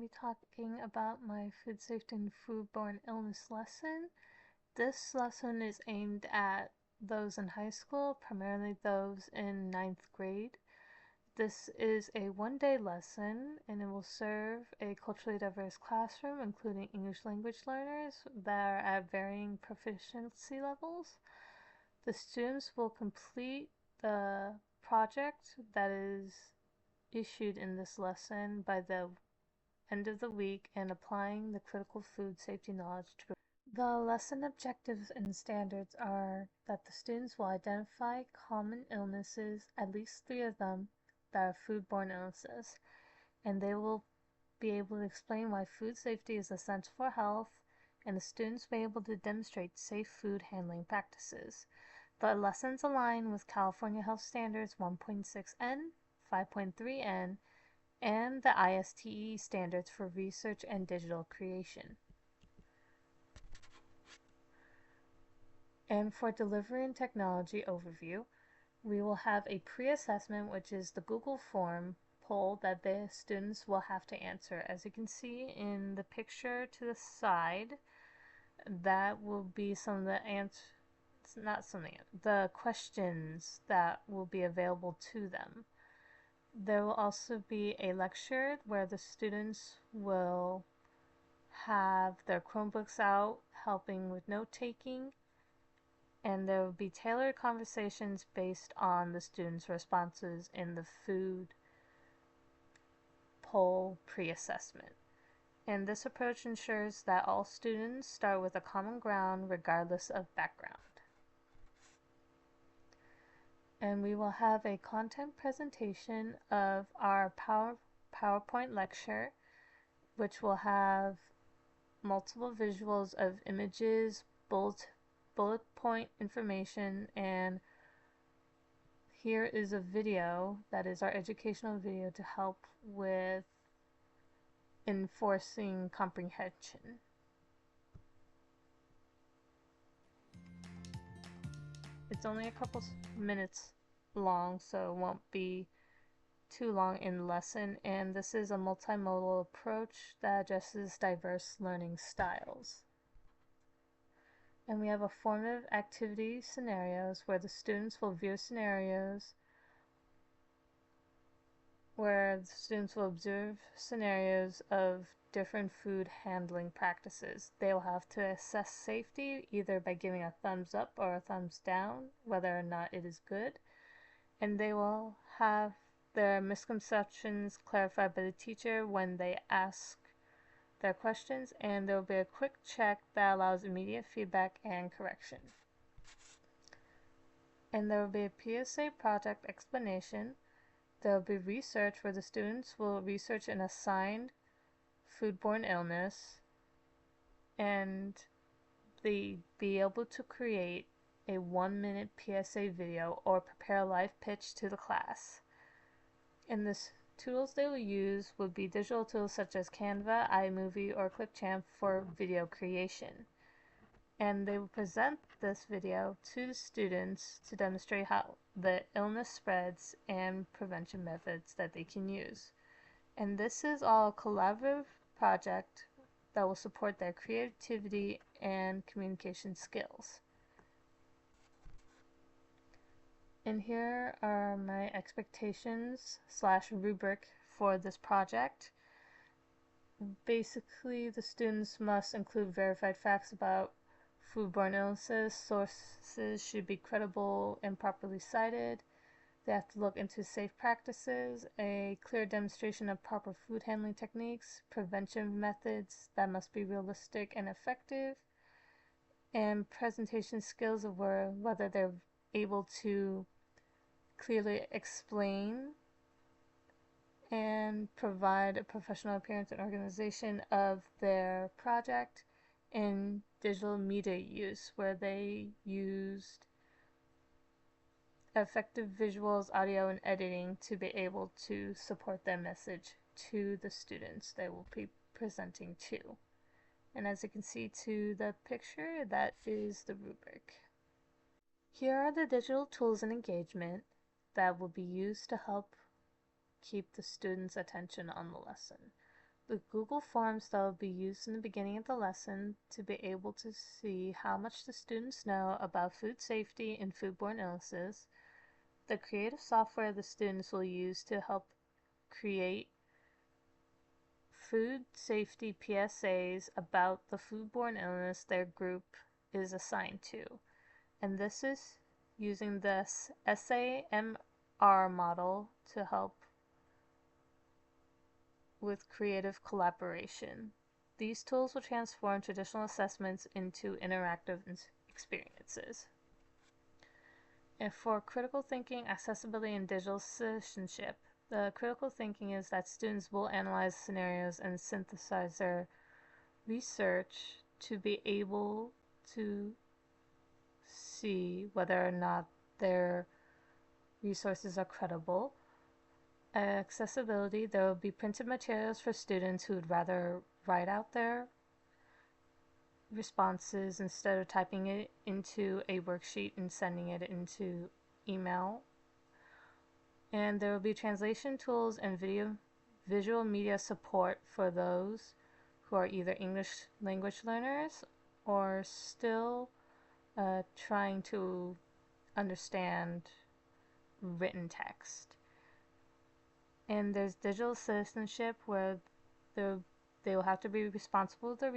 be talking about my food safety and foodborne illness lesson. This lesson is aimed at those in high school, primarily those in ninth grade. This is a one-day lesson and it will serve a culturally diverse classroom, including English language learners that are at varying proficiency levels. The students will complete the project that is issued in this lesson by the end of the week and applying the critical food safety knowledge to. The lesson objectives and standards are that the students will identify common illnesses, at least 3 of them, that are foodborne illnesses, and they will be able to explain why food safety is essential for health, and the students will be able to demonstrate safe food handling practices. The lessons align with California Health Standards 1.6N, 5.3N, and the ISTE standards for research and digital creation. And for delivery and technology overview, we will have a pre-assessment, which is the Google form poll that the students will have to answer. As you can see in the picture to the side, that will be some of the the questions that will be available to them. There will also be a lecture where the students will have their Chromebooks out helping with note-taking, and there will be tailored conversations based on the students' responses in the food poll pre-assessment. And this approach ensures that all students start with a common ground regardless of background. And we will have a content presentation of our PowerPoint lecture, which will have multiple visuals of images, bullet point information, and here is a video that is our educational video to help with enforcing comprehension. It's only a couple minutes long, so it won't be too long in lesson, and this is a multimodal approach that addresses diverse learning styles. And we have a formative activity scenarios where the students will view scenarios where the students will observe scenarios of different food handling practices. They will have to assess safety either by giving a thumbs up or a thumbs down, whether or not it is good. And they will have their misconceptions clarified by the teacher when they ask their questions, and there will be a quick check that allows immediate feedback and correction. And there will be a PSA project explanation. There will be research where the students will research an assigned foodborne illness, and they be able to create a 1-minute PSA video or prepare a live pitch to the class. And the tools they will use would be digital tools such as Canva, iMovie, or Clipchamp for video creation. And they will present this video to the students to demonstrate how the illness spreads and prevention methods that they can use. And this is all a collaborative project that will support their creativity and communication skills. And here are my expectations / rubric for this project. Basically, the students must include verified facts about foodborne illnesses. Sources should be credible and properly cited. They have to look into safe practices, a clear demonstration of proper food handling techniques, prevention methods that must be realistic and effective, and presentation skills of whether they're able to clearly explain and provide a professional appearance and organization of their project, in digital media use where they used effective visuals, audio, and editing to be able to support their message to the students they will be presenting to. And as you can see to the picture, that is the rubric. Here are the digital tools and engagement that will be used to help keep the students' attention on the lesson. the Google Forms that will be used in the beginning of the lesson to be able to see how much the students know about food safety and foodborne illnesses, the creative software the students will use to help create food safety PSAs about the foodborne illness their group is assigned to. And this is using this SAMR model to help with creative collaboration. These tools will transform traditional assessments into interactive experiences. And for critical thinking, accessibility, and digital citizenship, the critical thinking is that students will analyze scenarios and synthesize their research to be able to see whether or not their resources are credible. Accessibility, there will be printed materials for students who would rather write out their responses instead of typing it into a worksheet and sending it into email. And there will be translation tools and visual media support for those who are either English language learners or still trying to understand written text. And there's digital citizenship, where they will have to be responsible with their